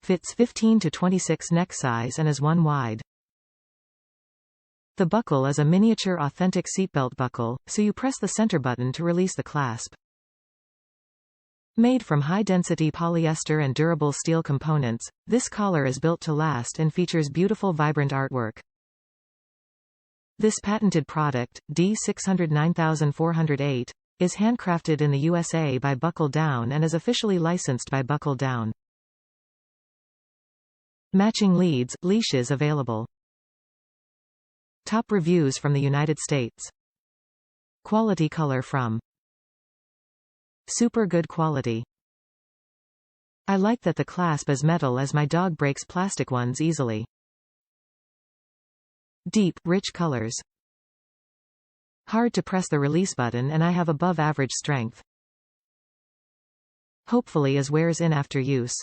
Fits 15 to 26 neck size and is 1 wide. The buckle is a miniature authentic seatbelt buckle, so you press the center button to release the clasp. Made from high-density polyester and durable steel components, this collar is built to last and features beautiful vibrant artwork. This patented product, D609408, is handcrafted in the USA by Buckle Down and is officially licensed by Buckle Down. Matching leashes available. Top reviews from the United States. Quality color from super good quality. I like that the clasp is metal as my dog breaks plastic ones easily. Deep, rich colors. Hard to press the release button and I have above average strength. Hopefully as wears in after use.